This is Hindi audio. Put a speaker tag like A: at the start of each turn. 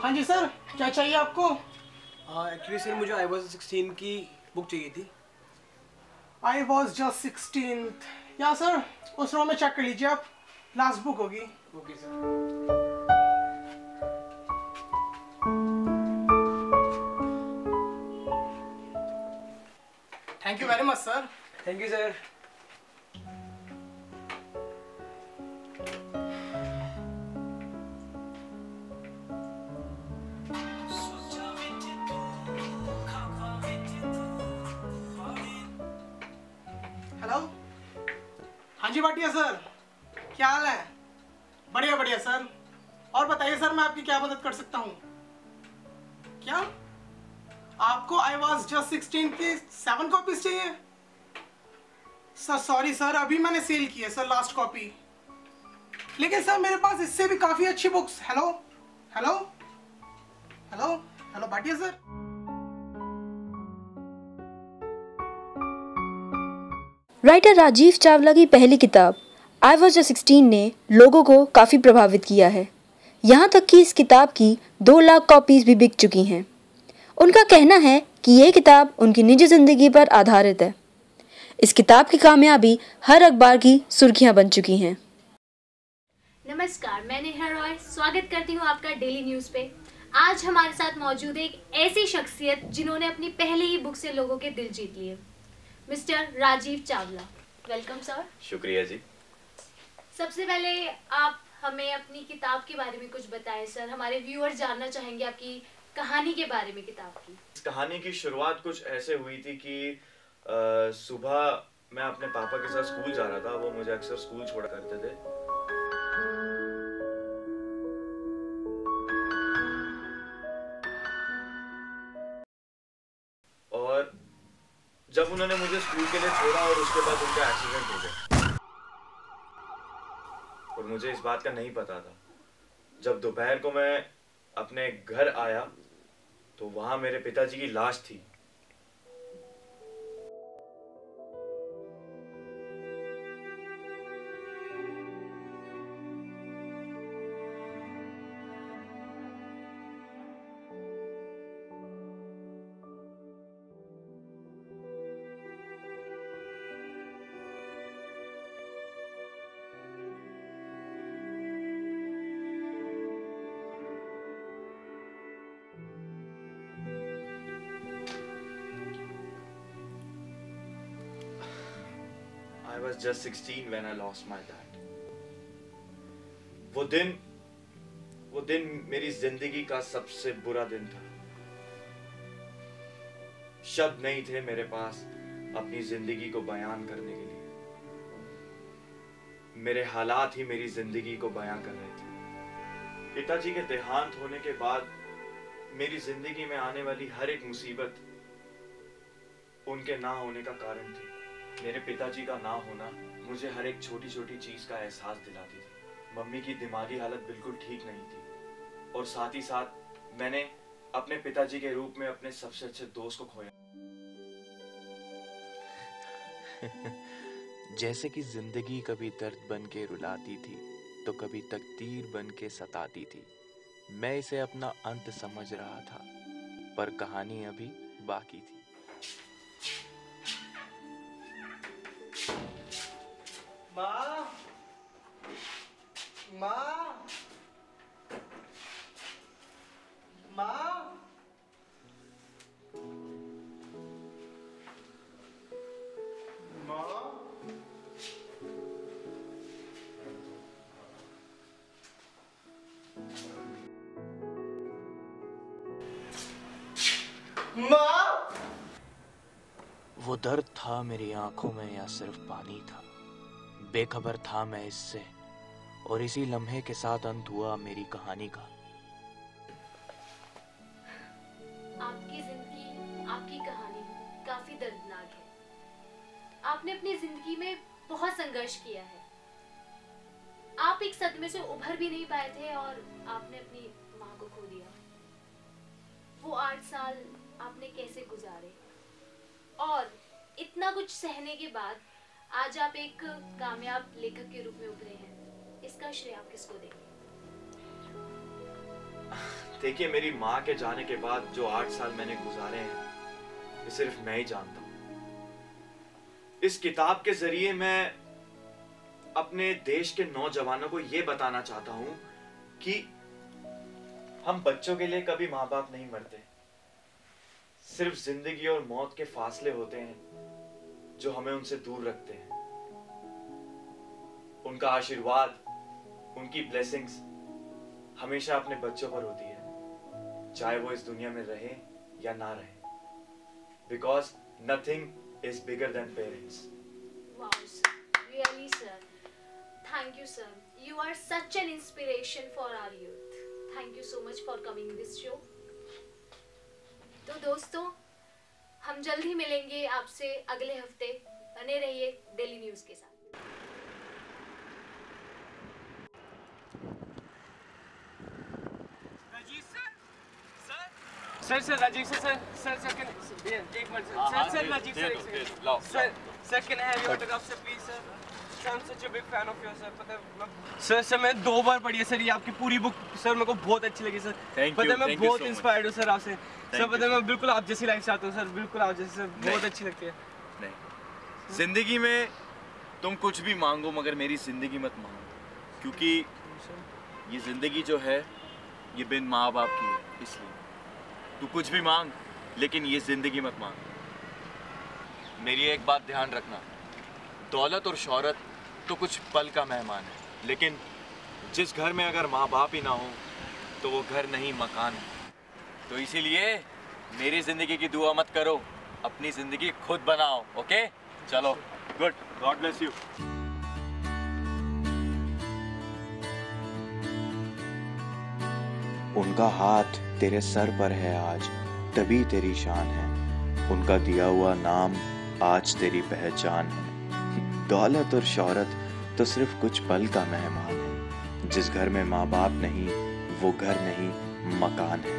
A: हाँ जी सर, क्या चाहिए आपको?
B: एक्चुअली सर मुझे आई वॉज 16 की बुक चाहिए थी।
A: I was just 16। या सर, उस रो में चेक कर लीजिए आप, लास्ट बुक होगी।
B: Okay sir.
A: Thank you very much sir.
B: Thank you sir.
A: Hello, हाँ जी भाटिया सर, क्या हाल है? बढ़िया बढ़िया सर। और बताइए सर, मैं आपकी क्या मदद कर सकता हूँ? क्या आपको आई वॉज जस्ट 16 की 7 कॉपीज चाहिए? सर सॉरी सर, अभी मैंने सेल की है सर लास्ट कॉपी। लेकिन सर मेरे पास इससे भी काफी अच्छी books. Hello hello hello hello Bhatia sir.
C: Writer Rajeev Chawla की पहली किताब आई वॉज जस्ट 16 ने लोगों को काफ़ी प्रभावित किया है। यहाँ तक कि इस किताब की 2 लाख कॉपीज़ भी बिक चुकी हैं। उनका कहना है कि ये किताब उनकी निजी ज़िंदगी पर आधारित है। इस किताब की कामयाबी हर अखबार की सुर्खियाँ बन चुकी हैं।
D: नमस्कार, मैं नेहा रॉय स्वागत करती हूँ आपका डेली न्यूज़ पे। आज हमारे साथ मौजूद है एक ऐसी शख्सियत जिन्होंने अपनी पहली ही बुक से लोगों के दिल जीत लिए, mister Rajeev Chawla. Welcome sir.
E: शुक्रिया जी।
D: सबसे पहले आप हमें अपनी किताब के बारे में कुछ बताएं सर। हमारे व्यूअर्स जानना चाहेंगे आपकी कहानी के बारे में किताब की।
E: इस कहानी की शुरुआत कुछ ऐसे हुई थी कि सुबह मैं अपने पापा के साथ स्कूल जा रहा था। वो मुझे अक्सर स्कूल छोड़ा करते थे। और जब उन्होंने मुझे स्कूल के लिए छोड़ा और उसके बाद उनका एक्सीडेंट हो गया और मुझे इस बात का नहीं पता था। जब दोपहर को मैं अपने घर आया तो वहां मेरे पिताजी की लाश थी। I was just 16 when I lost my dad. वो दिन मेरी जिंदगी का सबसे बुरा दिन था। शब्द नहीं थे मेरे पास अपनी जिंदगी को बयान करने के लिए। मेरे हालात ही मेरी जिंदगी को बयान कर रहे थे। पिताजी के देहांत होने के बाद मेरी जिंदगी में आने वाली हर एक मुसीबत उनके ना होने का कारण थी। मेरे पिताजी का ना होना मुझे हर एक छोटी छोटी चीज का एहसास दिलाती थी। मम्मी की दिमागी हालत बिल्कुल ठीक नहीं थी और साथ ही साथ मैंने अपने पिताजी के रूप में अपने सबसे अच्छे दोस्त को खोया।
F: जैसे कि जिंदगी कभी दर्द बन के रुलाती थी तो कभी तकदीर बन के सताती थी। मैं इसे अपना अंत समझ रहा था, पर कहानी अभी बाकी थी।
A: माँ, माँ, माँ, माँ, माँ।
F: वो दर्द था मेरी आंखों में या सिर्फ पानी था, बेखबर था मैं इससे, और इसी लम्हे के साथ अंत हुआ मेरी कहानी का।
D: आपकी जिंदगी, आपकी कहानी काफी दर्दनाक है। आपने अपनी जिंदगी में बहुत संघर्ष किया है। आप एक सदमे से उभर भी नहीं पाए थे और आपने अपनी माँ को खो दिया। वो 8 साल आपने कैसे गुजारे, और इतना कुछ सहने के बाद आज आप एक कामयाब लेखक के रूप में उभरे हैं। इसका श्रेय आप किसको देंगे?
E: देखिए, मेरी माँ के जाने के बाद जो 8 साल मैंने गुजारे हैं, ये सिर्फ मैं ही जानता हूं। इस किताब के जरिए मैं अपने देश के नौजवानों को यह बताना चाहता हूं कि हम बच्चों के लिए कभी माँ बाप नहीं मरते। सिर्फ जिंदगी और मौत के फासले होते हैं जो हमें उनसे दूर रखते हैं। उनका आशीर्वाद, उनकी ब्लेसिंग्स हमेशा अपने बच्चों पर होती है, चाहे वो इस दुनिया में रहे या ना रहे। Because nothing is bigger than parents.
D: Wow, sir. Really, sir. Thank you, sir. You are such an inspiration for our youth. Thank you so much for coming this show. तो दोस्तों, हम जल्द ही मिलेंगे आपसे अगले हफ्ते। बने रहिए डेली न्यूज के साथ।
B: सर राजीव सर एक minute sir Rajeev sir can I have your autograph sir please sir. I am such a big fan of your sir. पता है सर मैं 2 बार पढ़ी है सर ये आपकी पूरी बुक सर, मेरे को बहुत अच्छी लगी सर। पता है मैं बहुत इंस्पायर्ड हूँ सर आपसे सर। पता है मैं बिल्कुल आप जैसी लाइफ चाहता हूँ सर, बिल्कुल आप जैसे सर, बहुत अच्छी लगती है।
G: नहीं, जिंदगी में तुम कुछ भी मांगो मगर मेरी जिंदगी मत मांगो, क्योंकि ये जिंदगी जो है ये बिन माँ बाप की है। इसलिए तू कुछ भी मांग लेकिन ये जिंदगी मत मांग। मेरी एक बात ध्यान रखना, दौलत और शोहरत तो कुछ पल का मेहमान है, लेकिन जिस घर में अगर माँ बाप ही ना हो तो वो घर नहीं मकान है। तो इसीलिए मेरी जिंदगी की दुआ मत करो, अपनी जिंदगी खुद बनाओ। ओके चलो, गुड, गॉड ब्लेस यू।
F: उनका हाथ तेरे सर पर है आज, तभी तेरी शान है। उनका दिया हुआ नाम आज तेरी पहचान है। दौलत और शोहरत तो सिर्फ कुछ पल का मेहमान है। जिस घर में माँ बाप नहीं वो घर नहीं मकान है।